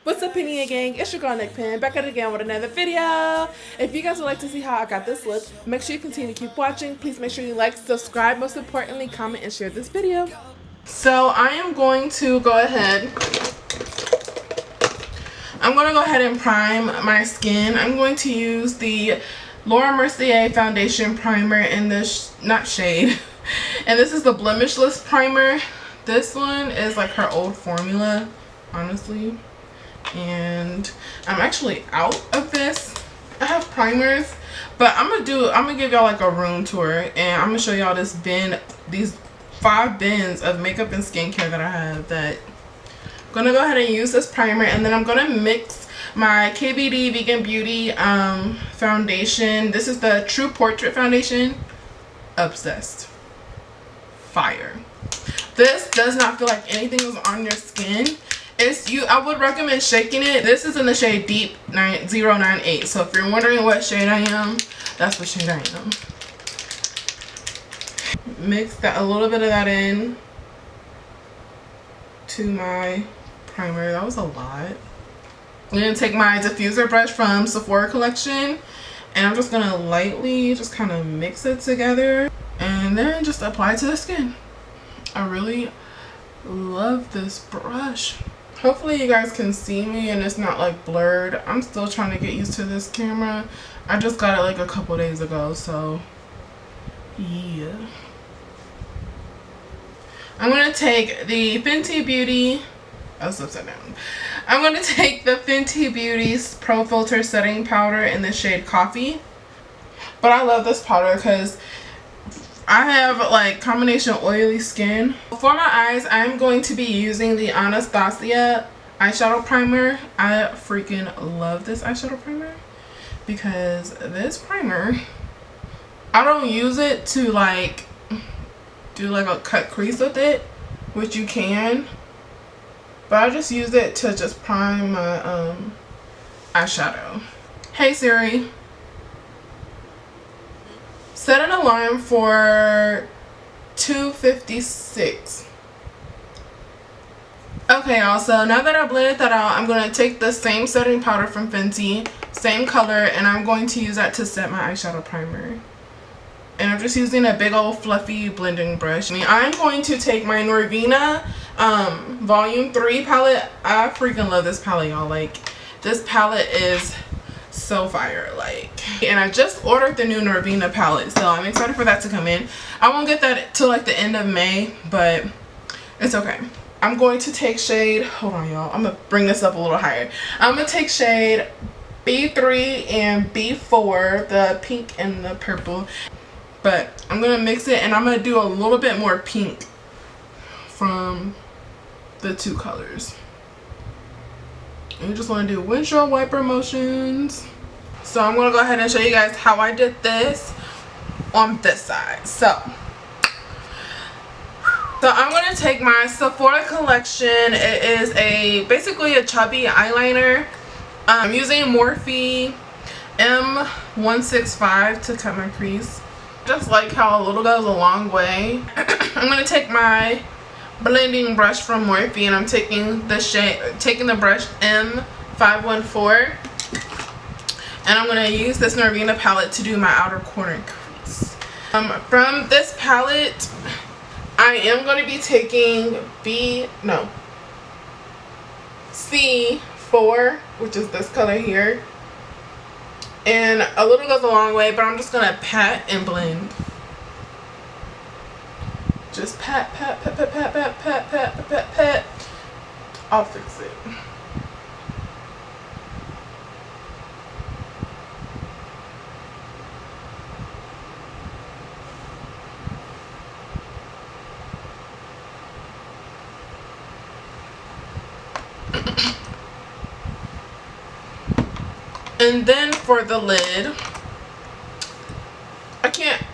What's up, Penny gang? It's your girl Nekpen, back at it again with another video. If you guys would like to see how I got this look, make sure you continue to keep watching. Please make sure you like, subscribe, most importantly, comment, and share this video. So I am going to go ahead. I'm going to go ahead and prime my skin. I'm going to use the Laura Mercier Foundation Primer in this, not shade, and this is the Blemishless Primer. This one is like her old formula, honestly. And I'm actually out of this. I have primers, but I'm gonna give y'all like a room tour, and I'm gonna show y'all these 5 bins of makeup and skincare that I have. That I'm gonna go ahead and use this primer, and then I'm gonna mix my KBD Vegan Beauty foundation. This is the True Portrait foundation. Obsessed. Fire. This does not feel like anything is on your skin. I would recommend shaking it. This is in the shade Deep 098. So if you're wondering what shade I am, that's what shade I am. Mix a little bit of that in to my primer. That was a lot. I'm gonna take my diffuser brush from Sephora collection, and I'm just gonna lightly just kind of mix it together and then just apply it to the skin. I really love this brush. Hopefully you guys can see me and it's not like blurred. I'm still trying to get used to this camera. I just got it like a couple days ago, so yeah. I'm going to take the Fenty Beauty, I was upside down. I'm going to take the Fenty Beauty's Pro Filter Setting Powder in the shade Coffee. But I love this powder because I have like combination oily skin. For my eyes, I'm going to be using the Anastasia eyeshadow primer. I freaking love this eyeshadow primer because this primer, I don't use it to like do like a cut crease with it, which you can, but I just use it to just prime my eyeshadow. Hey Siri, set an alarm for 2:56. Okay, y'all, so now that I blended that out, I'm going to take the same setting powder from Fenty, same color, and I'm going to use that to set my eyeshadow primer. And I'm just using a big old fluffy blending brush. I'm going to take my Norvina Volume 3 palette. I freaking love this palette, y'all. Like, this palette is so fire, like. And I just ordered the new Norvina palette, so I'm excited for that to come in. I won't get that till like the end of May, but it's okay. I'm going to take shade, hold on y'all, I'm gonna bring this up a little higher. I'm gonna take shade B3 and B4, the pink and the purple, but I'm gonna mix it, and I'm gonna do a little bit more pink from the 2 colors. And you just want to do windshield wiper motions. So I'm going to go ahead and show you guys how I did this on this side. So I'm going to take my Sephora collection. It is basically a chubby eyeliner. I'm using Morphe M165 to cut my crease. Just like how a little goes a long way. I'm going to take my blending brush from Morphe, and I'm taking the brush M514, and I'm going to use this Norvina palette to do my outer corner crease. From this palette, I am going to be taking C4, which is this color here, and a little goes a long way, but I'm just going to pat and blend. Just pat, pat, pat, pat, pat, pat, pat, pat, pat, pat. I'll fix it. And then for the lid,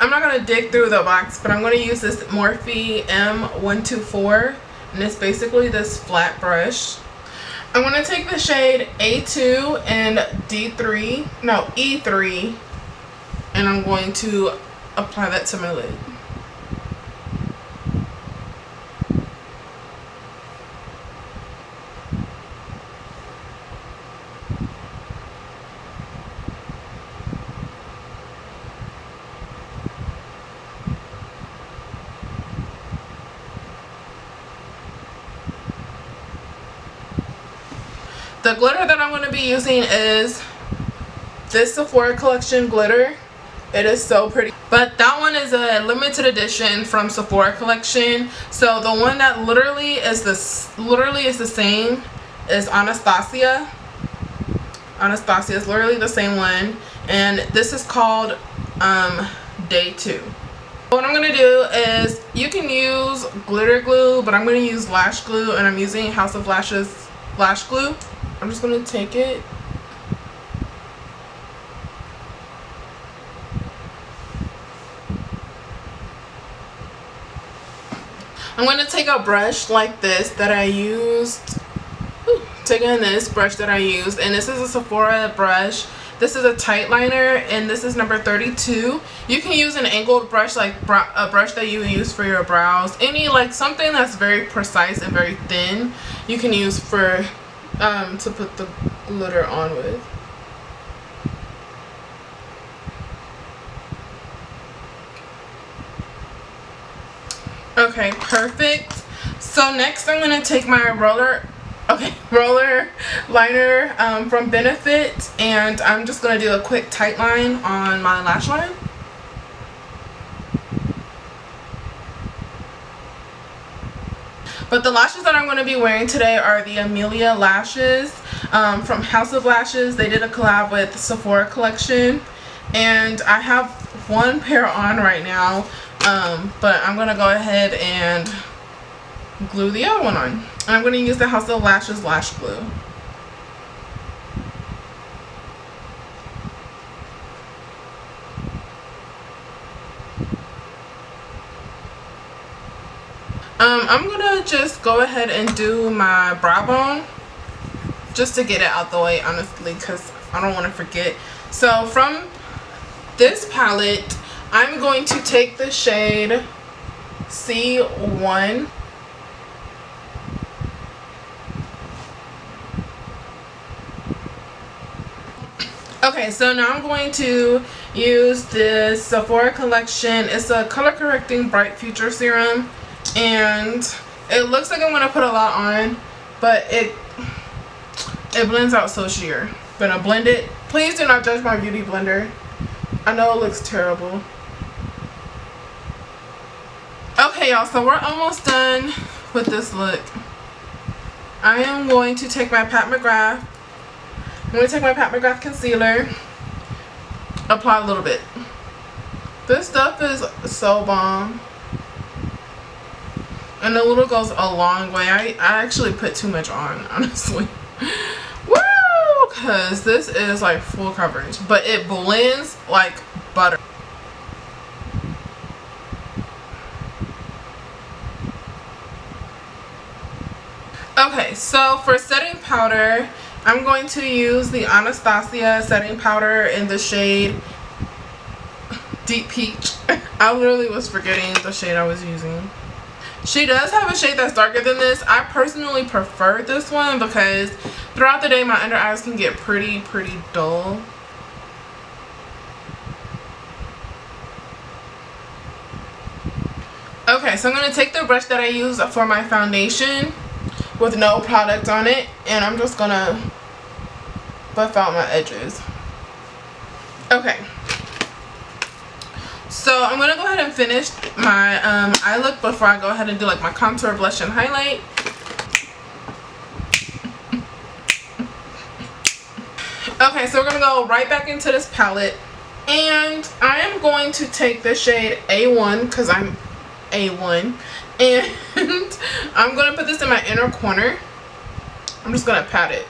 I'm not going to dig through the box, but I'm going to use this Morphe M124, and it's basically this flat brush. I'm going to take the shade A2 and E3, and I'm going to apply that to my lid. The glitter that I'm going to be using is this Sephora collection glitter. It is so pretty, but that one is a limited edition from Sephora collection. So the one that literally is the same is Anastasia. Anastasia is literally the same one, and this is called Day 2. What I'm going to do is, you can use glitter glue, but I'm going to use lash glue, and I'm using House of Lashes lash glue. I'm just going to take it. I'm going to take a brush like this that I used. Taking this brush that I used, and this is a Sephora brush. This is a tight liner, and this is number 32. You can use an angled brush, like a brush that you use for your brows. Any, like, something that's very precise and very thin, you can use for to put the glitter on with. Okay, perfect. So next I'm going to take my roller liner from Benefit, and I'm just going to do a quick tight line on my lash line. But the lashes that I'm going to be wearing today are the Amelia lashes from House of Lashes. They did a collab with Sephora collection, and I have one pair on right now, but I'm going to go ahead and glue the other one on. And I'm going to use the House of Lashes lash glue. I'm going to just go ahead and do my brow bone just to get it out the way, honestly, because I don't want to forget. So from this palette, I'm going to take the shade C1. Okay, so now I'm going to use this Sephora collection. It's a color correcting bright future serum, and it looks like I'm going to put a lot on, but it blends out so sheer. I'm going to blend it. Please do not judge my beauty blender. I know it looks terrible. Okay, y'all, so we're almost done with this look. I am going to take my Pat McGrath. I'm going to take my Pat McGrath concealer, apply a little bit. This stuff is so bomb, and a little goes a long way. I actually put too much on, honestly. Woo! Because this is like full coverage, but it blends like butter. Okay, so for setting powder, I'm going to use the Anastasia setting powder in the shade Deep Peach. I literally was forgetting the shade I was using. She does have a shade that's darker than this. I personally prefer this one because throughout the day my under eyes can get pretty dull. Okay, so I'm going to take the brush that I use for my foundation with no product on it, and I'm just gonna buff out my edges. Okay, so I'm gonna go ahead and finish my eye look before I go ahead and do like my contour, blush, and highlight. Okay, so we're gonna go right back into this palette, and I am going to take the shade A1 because I'm A1, and I'm going to put this in my inner corner. I'm just going to pat it.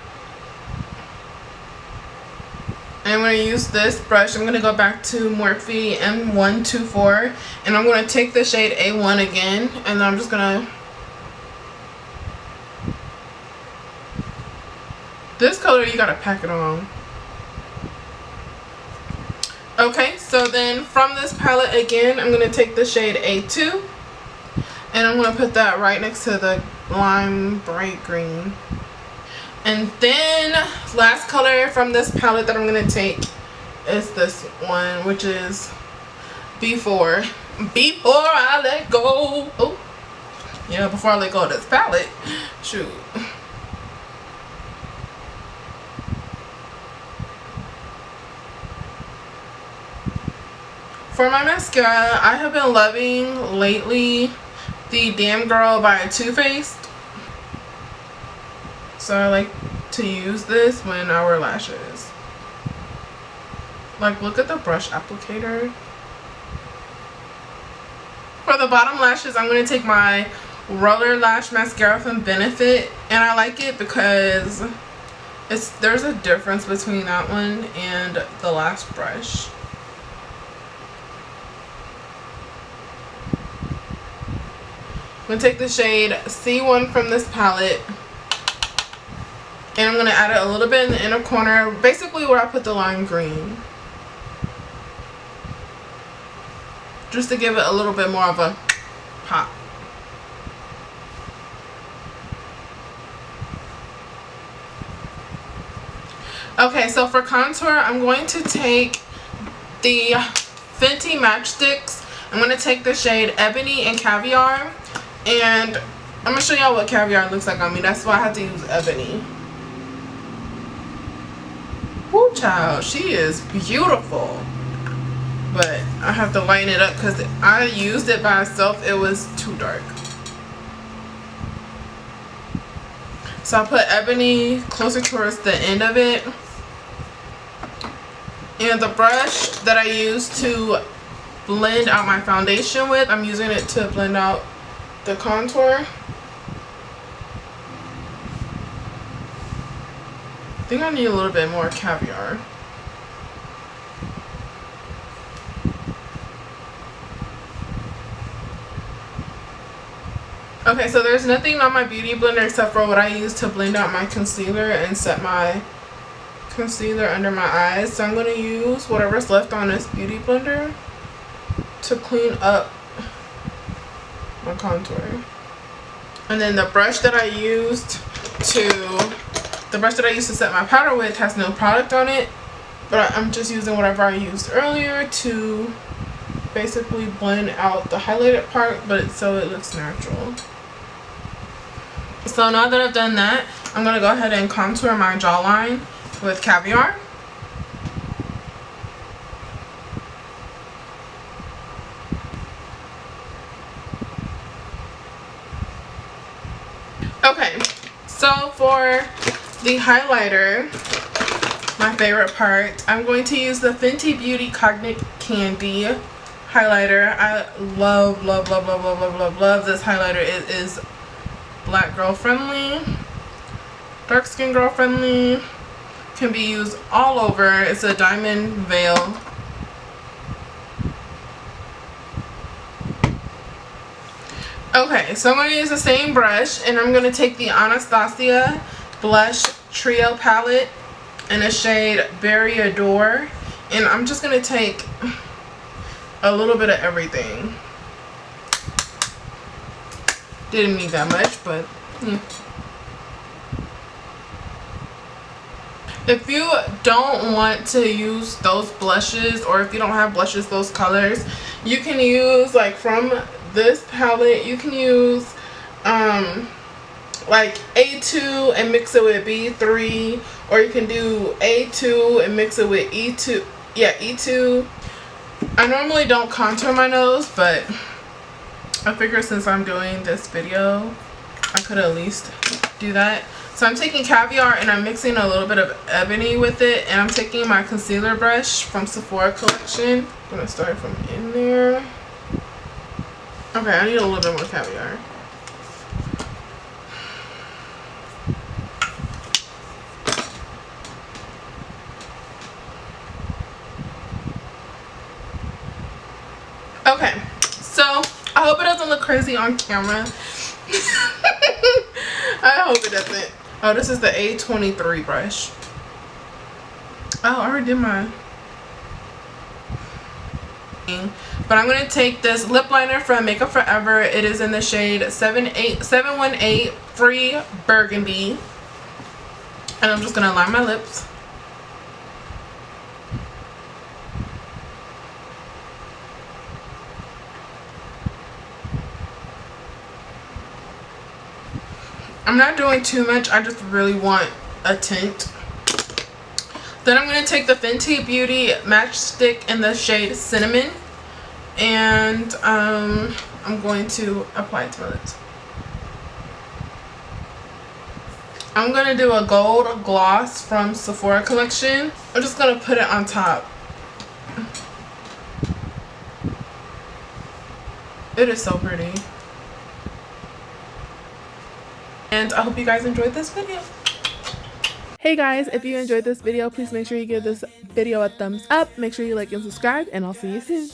And I'm going to use this brush. I'm going to go back to Morphe M124, and I'm going to take the shade A1 again, and then I'm just going to... This color, you got to pack it on. Okay, so then from this palette again, I'm going to take the shade A2, and I'm going to put that right next to the lime bright green. And then last color from this palette that I'm going to take is this one, which is Before I Let Go. Oh, yeah, before I let go of this palette. Shoot. For my mascara, I have been loving lately the Damn Girl by Too Faced. So I like to use this when I wear lashes. Like, look at the brush applicator. For the bottom lashes, I'm going to take my Roller Lash Mascara from Benefit. And I like it because there's a difference between that one and the last brush. I'm going to take the shade C1 from this palette. And I'm going to add it a little bit in the inner corner. Basically where I put the lime green. Just to give it a little bit more of a pop. Okay, so for contour, I'm going to take the Fenty Matchsticks. I'm going to take the shade Ebony and Caviar. And I'm going to show y'all what Caviar looks like on me. That's why I have to use Ebony. Woo, child. She is beautiful. But I have to lighten it up because I used it by itself. It was too dark. So I put Ebony closer towards the end of it. And the brush that I use to blend out my foundation with, I'm using it to blend out the contour. I think I need a little bit more Caviar. Okay, so there's nothing on my beauty blender except for what I use to blend out my concealer and set my concealer under my eyes. So I'm going to use whatever's left on this beauty blender to clean up my contour. And then the brush that I used to set my powder with has no product on it, but I'm just using whatever I used earlier to basically blend out the highlighted part, but so it looks natural. So now that I've done that, I'm going to go ahead and contour my jawline with Caviar. Okay, so for the highlighter, my favorite part, I'm going to use the Fenty Beauty Cognic Candy highlighter. I love this highlighter. It is black girl friendly, dark skin girl friendly, can be used all over. It's a diamond veil. Okay, so I'm going to use the same brush and I'm going to take the Anastasia Blush Trio palette in the shade Berry Adore, and I'm just going to take a little bit of everything. Didn't need that much, but if you don't want to use those blushes, or if you don't have blushes those colors, you can use, like, from this palette, you can use like A2 and mix it with B3, or you can do A2 and mix it with E2. Yeah, E2. I normally don't contour my nose, but I figure since I'm doing this video, I could at least do that. So I'm taking Caviar and I'm mixing a little bit of Ebony with it, and I'm taking my concealer brush from Sephora collection. I'm gonna start from in there. Okay, I need a little bit more Caviar. Okay, so I hope it doesn't look crazy on camera. I hope it doesn't. Oh, this is the A23 brush. Oh, I already did mine. But I'm going to take this lip liner from Makeup Forever. It is in the shade 718 Free Burgundy. And I'm just going to line my lips. I'm not doing too much. I just really want a tint. Then I'm going to take the Fenty Beauty Matchstick in the shade Cinnamon. And I'm going to apply it to my lips. I'm going to do a gold gloss from Sephora collection. I'm just going to put it on top. It is so pretty. And I hope you guys enjoyed this video. Hey guys, if you enjoyed this video, please make sure you give this video a thumbs up. Make sure you like and subscribe, and I'll see you soon.